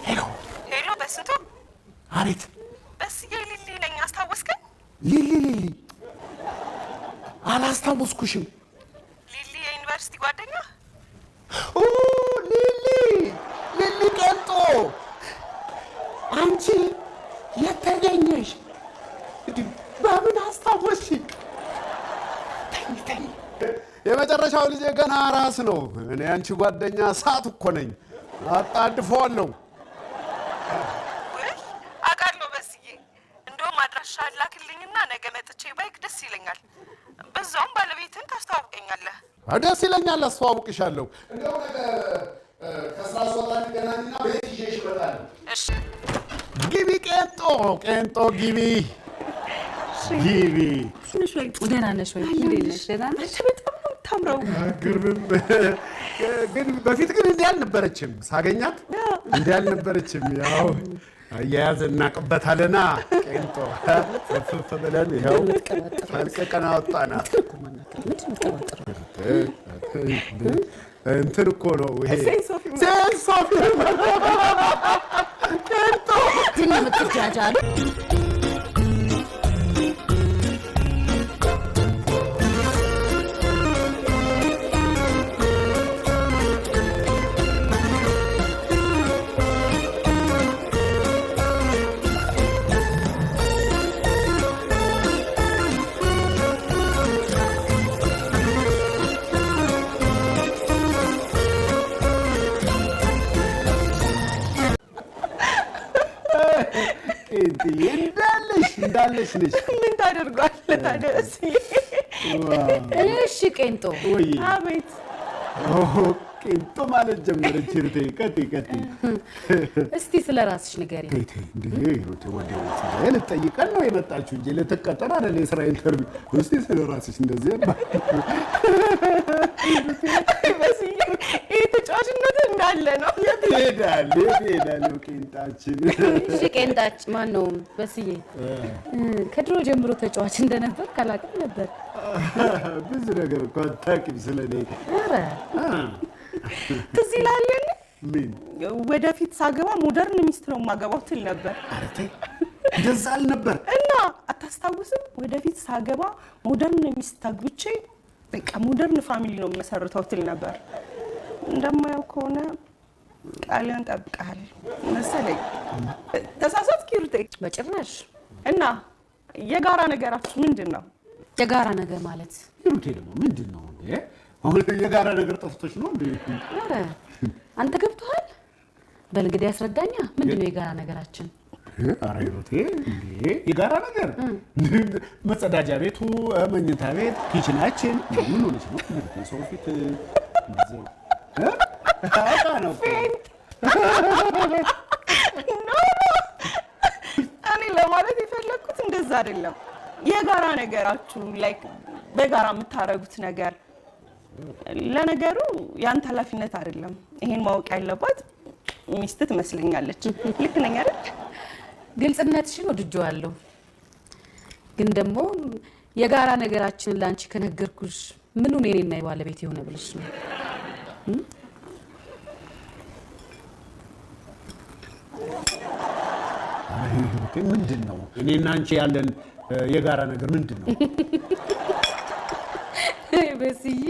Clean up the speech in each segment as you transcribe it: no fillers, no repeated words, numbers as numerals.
ሄሎ በስንቱ አቤት በስዬ ሊሊ ነኝ አስታወስከኝ ሊሊ አላስታወስኩሽም ሊሊ የዩኒቨርሲቲ ጓደኛ ኦ ሊሊ ቀንጦ አንቺ የተገኘሽ በምን አስታወስሽ ተይ የመጨረሻው ልጅ ገና ራስ ነው እኔ አንቺ ጓደኛ ሳት እኮ ነኝ አጣድፈዋለሁ ወይ አቃለው በስዬ እንደውም አድራሻ ላክልኝና ነገ መጥቼ ባይክ ደስ ይለኛል በዛውም ባለቤትን ታስተዋውቀኛለህ ደስ ይለኛል አስተዋውቅሻለሁ እንደው ነገ ከስራ ሰዓት ገናኝና ቤት ይዤሽ እመጣለሁ እሺ ግቢ ቄንጦ ግቢ ደህና ነሽ ወይ ደህና ነሽ በጣም ታምረው ግርብም ግን በፊት ግን እንዲህ አልነበረችም ሳገኛት እንዲህ አልነበረችም ያው አያያዝ እናቅበታለና ቄንጦ ፍፍ ብለን ይኸው አልቀቀና ወጣናት እንትን እኮ ነው ይሄ ሴንሶፊ ቄንጦ ምትጃጃሉ እንዳለሽ ነሽ ምን ታደርጋለህ ታዲያ እሺ ቄንጦ አቤት ቄንጦ ማለት ጀመረች ቀጥ እስቲ ስለራስሽ ንገሪኝ እንዴ ወደ ልጠይቀን ነው የመጣችሁ እንጂ ለተቀጠረ አይደል የሥራ ኢንተርቪው እስቲ ስለራስሽ እንደዚህ በስዬ ይሄ ተጫዋችነት እንዳለ ነው ይሄዳል ቄንጣችን እሺ ቄንጣች ማን ነው በስዬ ከድሮ ጀምሮ ተጫዋች እንደነበር ካላቀም ነበር ብዙ ነገር እኮ አታውቂም ስለኔ ኧረ ትዝ ይላል ምን ወደፊት ሳገባ ሞደርን ሚስት ነው ማገባው ትል ነበር አረቴ እንደዛ አልነበር እና አታስታውስም ወደፊት ሳገባ ሞደርን ሚስት አግብቼ በቃ ሞደርን ፋሚሊ ነው መሰረታው ትል ነበር እንደማያው ከሆነ ቃልን ጠብቀሃል መሰለኝ ተሳሳትክ ይርቴ በጭራሽ እና የጋራ ነገራችሁ ምንድነው የጋራ ነገር ማለት ይርቴ ደግሞ ምንድነው አሁን የጋራ ነገር ጠፍቶሽ ነው እንዴ ኧረ አንተ ገብቶሃል በልግድ ያስረዳኛ ምንድነው የጋራ ነገራችን ኧረ ይርቴ እንዴ የጋራ ነገር መጸዳጃ ቤቱ መኝታ ቤት ኪችናችን ምን ሆነሽ ነው ሰው ፊት እንደዚህ ነው እኔ ለማለት የፈለኩት እንደዛ አይደለም የጋራ ነገራችሁ ላይክ በጋራ የምታረጉት ነገር ለነገሩ ያንተ ኃላፊነት አይደለም ይሄን ማወቅ ያለባት ሚስት ትመስለኛለች ልክ ነኝ አይደል ግልጽነትሽን ወድጄዋለሁ ግን ደግሞ የጋራ ነገራችንን ላንቺ ከነገርኩሽ ምኑን እኔና የባለቤት የሆነ ብለሽ ነው ምንድነው እኔና አንቺ ያለን የጋራ ነገር ምንድነው በስዬ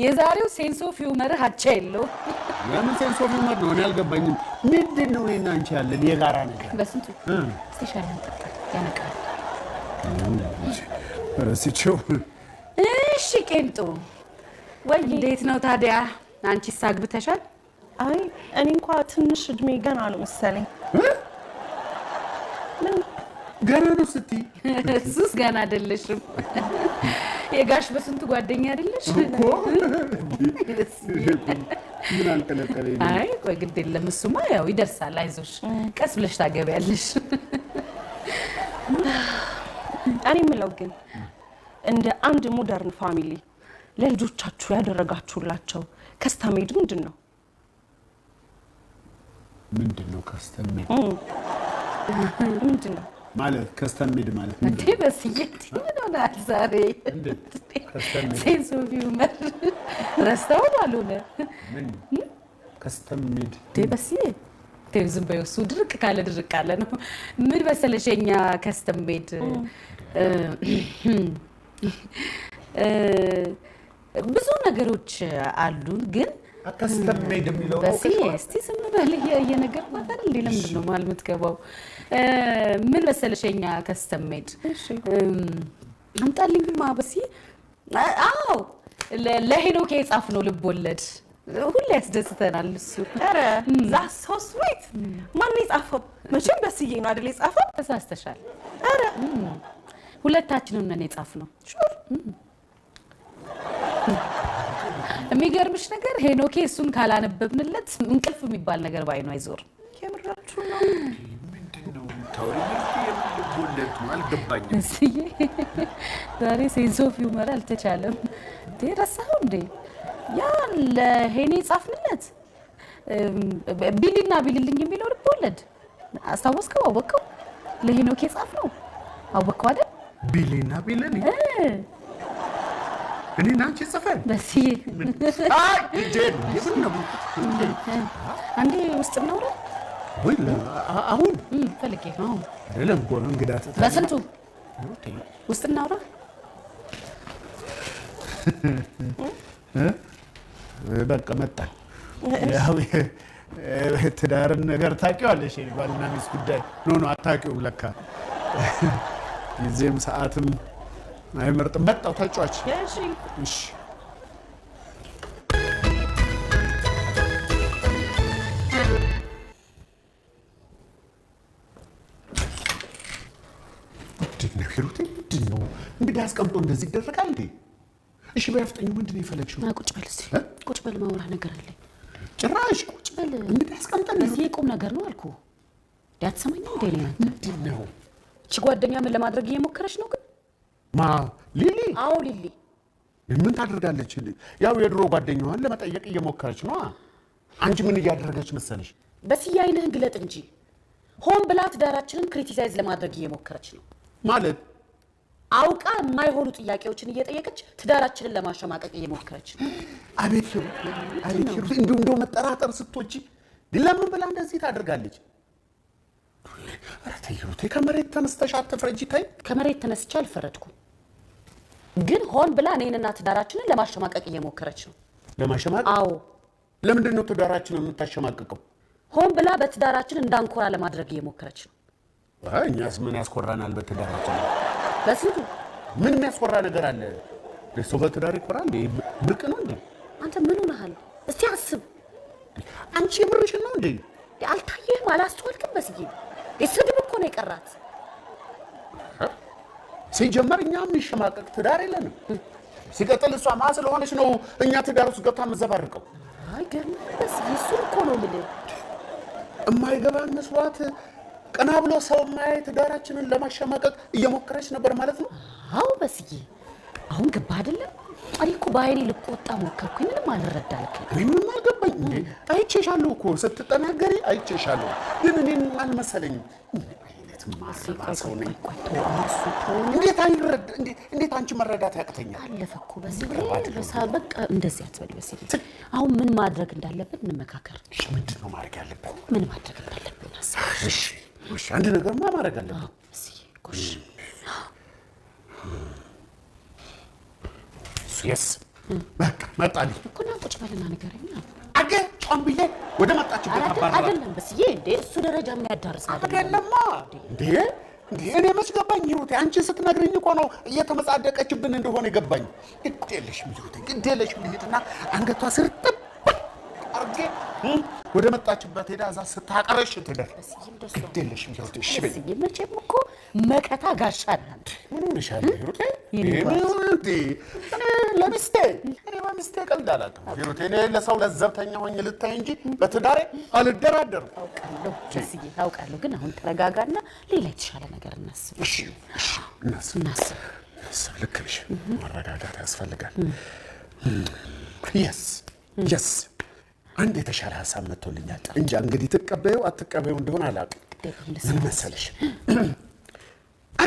የዛሬው ሴንስ ኦፍ ሂውመር አቻ የለው ለምን ሴንስ ኦፍ ሂውመር ነው እኔ አልገባኝም ምንድነው እኔና አንቺ ያለን የጋራ ነገር በስንቱ ስፔሻል እንጠጣ ያነቃል ረስቼው እሺ ቄንጦ ወይ እንዴት ነው ታዲያ አንቺስ አግብተሻል አይ እኔ እንኳን ትንሽ እድሜ ገና ነው መሰለኝ ምን ገና ነው ስትይ እሱስ ገና አይደለሽም የጋሽ በስንቱ ጓደኛ አይደለሽ እኮ ምን አንቀለቀለኝ አይ ቆይ ግድ የለም እሱማ ያው ይደርሳል አይዞሽ ቀስ ብለሽ ታገቢያለሽ እኔ የምለው ግን እንደ አንድ ሞደርን ፋሚሊ ለልጆቻችሁ ያደረጋችሁላቸው ከስተሜድ ምንድነው ከስተሜድ ምንድነው ማለት ከስተሜድ ማለት እንዴ በስየት ምን ሆናል ዛሬ ሴንስ ኦፍ ሂውመር ረስተው ባልሆነ ከስተም ሜድ በስዬ ዝም በይው እሱ ድርቅ ካለ ነው ምን መሰለሽ የኛ ከስተም ሜድ ብዙ ነገሮች አሉን ግን ከስተም ሜድ የሚለው በስዬ እስቲ ዝም በል የነገር ማለት እንዴ ለምንድን ነው ማለት የምትገባው ምን መሰለሽ የኛ ከስተም ሜድ አምጣልኝማ በስዬ አዎ ለሄኖክ የጻፍነው ልብ ወለድ ሁሌ ያስደስተናል እሱ ኧረ ዛት ሶ ስዊት ማን የጻፈው መቼም በስዬ ነው አይደል የጻፈው ተሳስተሻል ኧረ ሁለታችንም ነን የጻፍነው ሹር የሚገርምሽ ነገር ሄኖኬ እሱን ካላነበብንለት እንቅልፍ የሚባል ነገር ባይኑ አይዞር የምራችሁ ነው ምንድነው ታውሪ የምልቦለት ነው አልገባኝም እስዬ ዛሬ ሴንስ ኦፍ ሂውመር አልተቻለም ደረሳው እንዴ ያ ለሄኔ ጻፍንለት ቢሊና ቢልልኝ የሚለው ልብ ወለድ አስታወስከው አወቀው ለሄኖኬ ጻፍነው አወቀው አይደል ቢሊና ቢልልኝ እኔና አንቺ ጽፈን በስዬ አይ ጀን የምነው አንዴ ውስጥ ነው ወይ አሁን ፈልጌ ነው አይደለም ጎን እንግዳ ተታ በስንቱ ውስጥ እናውራ በቃ መጣ ያው ትዳርን ነገር ታውቂዋለሽ ባልና ሚስት ጉዳይ ኖ አታውቂውም ለካ ጊዜም ሰዓትም አይመርጥም መጣው ተጫዋች እሺ ነው እንግዲህ አስቀምጦ እንደዚህ ይደረጋል እንዴ እሺ በያፍጠኝ ምንድነው የፈለግሽው ቁጭ በል እስቲ ቁጭ በል ማውራ ነገር አለ ጭራሽ ቁጭ በል እንግዲህ አስቀምጠን እዚህ ቁም ነገር ነው አልኩ ያትሰማኝ እንዴ ምንድነው እቺ ጓደኛ ምን ለማድረግ እየሞከረች ነው ግን ማ ሊሊ አዎ ሊሊ ምን ታደርጋለች ያው የድሮ ጓደኛዋን ለመጠየቅ እየሞከረች ነው አንቺ ምን እያደረገች መሰለሽ በስዬ አይንህን ግለጥ እንጂ ሆን ብላ ትዳራችንን ክሪቲሳይዝ ለማድረግ እየሞከረች ነው ማለት አውቃ የማይሆኑ ጥያቄዎችን እየጠየቀች ትዳራችንን ለማሸማቀቅ እየሞከረች ነው አቤት እንደው መጠራጠር ስትወጪ ለምን ብላ እንደዚህ ታደርጋለች አረተይሩት ከመሬት ተነስተሽ አትፍረጂ ታይ ከመሬት ተነስቼ አልፈረድኩም ግን ሆን ብላ እኔንና ትዳራችንን ለማሸማቀቅ እየሞከረች ነው ለማሸማቀቅ አዎ ለምንድን ነው ትዳራችንን የምታሸማቀቀው ሆን ብላ በትዳራችን እንዳንኮራ ለማድረግ እየሞከረች ነው እኛስ ምን ያስኮራናል በትዳራችን በስንቱ ምን የሚያስኮራ ነገር አለ ለሰው በትዳር ይኮራል ብርቅ ነው እንዴ አንተ ምን ሆነሃል እስቲ አስብ አንቺ የምርሽን ነው እንዴ አልታየህም አላስተዋልክም በስዬ የስድብ እኮ ነው የቀራት ሲጀመር እኛ የሚሸማቀቅ ትዳር የለንም ሲቀጥል እሷ ማ ስለሆነች ነው እኛ ትዳር ውስጥ ገብታ የምትዘባርቀው አይ ገርም በስዬ እሱን እኮ ነው የምልህ የማይገባን መስዋዕት ቀና ብሎ ሰው ማይ ትዳራችንን ለማሸማቀቅ እየሞከረች ነበር ማለት ነው አዎ በስዬ አሁን ገባ አይደለም እኔ እኮ ባይኔ ልቆጣ ሞከርኩኝ ምንም አልረዳልከኝ ምንም አልገባኝ እንዴ አይቼሻለሁ እኮ ስትጠናገሪ አይቼሻለሁ ግን እኔን አልመሰለኝም አይነት ማሰባሰው ነኝ እንዴት አንቺ መረዳት ያቅተኛል አለፈ እኮ በስዬ በቃ እንደዚህ አትበል በስዬ አሁን ምን ማድረግ እንዳለብን እንመካከር እሺ ምንድን ነው ማድረግ ያለብን ምን ማድረግ እንዳለብን እሺ አንድ ነገር ማድረግ አለብን በስዬ ጎሽ yes በቃ መጣልኝ እኮ ነው ቁጭ በልና ንገረኝ አገ ጫምብዬ ወደ መጣችበት አባራ አይደለም በስዬ እንዴ እሱ ደረጃ የሚያዳርስ አይደለማ እንዴ እኔ መች ገባኝ ይሩት አንቺ ስትነግሪኝ እኮ ነው እየተመጻደቀችብን እንደሆነ ይገባኝ ግዴለሽም ይሩት ግዴለሽም ልሂድና አንገቷ ስር ጥብ አርጌ ወደ መጣችበት ሄዳ እዛ ስታቀረሽ ትደር ግዴለሽም ይሩት እሺ በስዬ መቼም እኮ መከታ ጋሻ ናት ምን ሆነሻል ይሩት ይሩት ለሚስቴ እኔ በሚስቴ ቀልድ አላውቅም ይሩት እኔ ለሰው ለዘብተኛ ሆኜ ልታይ እንጂ በትዳሬ አልደራደርም አውቃለሁ በስዬ አውቃለሁ ግን አሁን ተረጋጋና ሌላ የተሻለ ነገር እናስብ እሺ እናስብ ልክ ነሽ መረጋጋት ያስፈልጋል yes አንድ የተሻለ ሐሳብ መጥቶልኛል እንጂ እንግዲህ ትቀበዩ አትቀበዩ እንደሆነ አላውቅም ምን መሰለሽ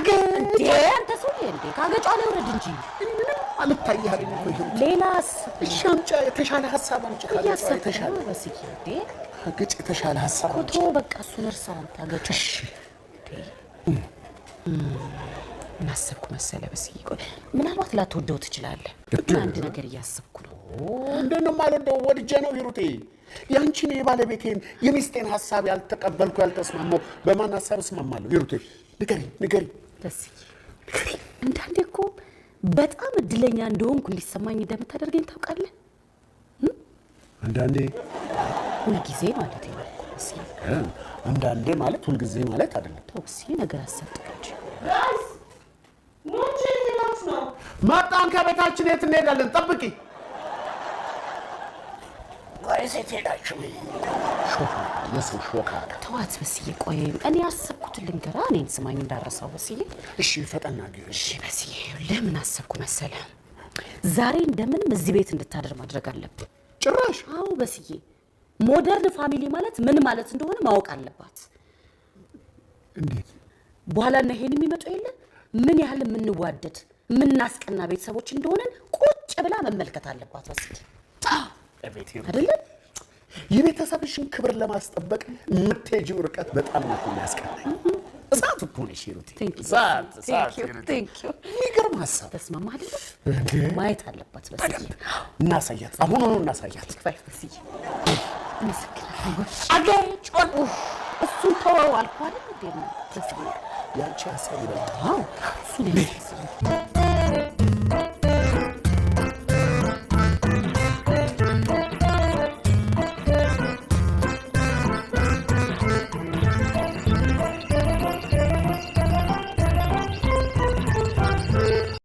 አገጭ አንተ ሰውዬ እንዴ ካገጯ ላይ ወረድ እንጂ ምንም አልታያለኝ እኮ ይሄ። ሌላስ እሺ አምጪ፣ የተሻለ ሀሳብ አምጪ። ካገጯ የተሻለ በስዬ እንዴ አገጭ፣ የተሻለ ሀሳብ ኮቶ በቃ እሱን እርሳው። አንተ አገጯ ምን አሰብኩ መሰለ በስዬ፣ ቆይ ምናልባት ላትወደው ትችላለህ። አንድ ነገር እያሰብኩ ነው። እንዴት ነው የማልወደው? ወድጄ ነው ሂሩቴ። ያንቺን የባለቤቴን የሚስቴን ሀሳብ ያልተቀበልኩ ያልተስማማው በማን ሀሳብ እስማማለሁ? ሂሩቴ ንገሪ። በስዬ አንዳንዴ እኮ በጣም እድለኛ እንደሆንኩ እንዲሰማኝ እንደምታደርገኝ ታውቃለህ? አንዳንዴ ሁልጊዜ ማለት ነው እኮ በስዬ። አንዳንዴ ማለት ሁልጊዜ ማለት አይደለም። ተው በስዬ ነገር አሰብኩኝ። መጣን። ከቤታችን የት እንሄዳለን? ጠብቂ። ወይስ የት ሄዳችሁ? የሰው ሾካ ተዋት በስዬ። ቆይ እኔ ያሰብኩትን ልንገርህ፣ እኔን ስማኝ እንዳረሳው በስዬ። እሺ ፈጠና ግሪ። እሺ በስዬ፣ ለምን አሰብኩ መሰለ? ዛሬ እንደምንም እዚህ ቤት እንድታደር ማድረግ አለብን። ጭራሽ? አዎ በስዬ፣ ሞደርን ፋሚሊ ማለት ምን ማለት እንደሆነ ማወቅ አለባት። እንዴት? በኋላ እና ይሄን የሚመጣው የለ ምን ያህል የምንዋደድ የምናስቀና ቤተሰቦች እንደሆነን ቁጭ ብላ መመልከት አለባት በስዬ። አይደለም? የቤተሰብሽን ክብር ለማስጠበቅ የምትሄጂው ርቀት በጣም ነው የሚያስቀናኝ። እሳት እኮ ነሽ ሂሩቴ። እሳት። የሚገርም ሀሳብ። ተስማማህ አይደለም? ማየት አለባት በስዬ። እናሳያት፣ አሁኑኑ እናሳያት። ክፋይ በስዬ። አገጭ እሱን ተወው አልኩህ አይደል? እንዴት ነው በስዬ? ያንቺ ሀሳብ ይበልጣል። አዎ እሱን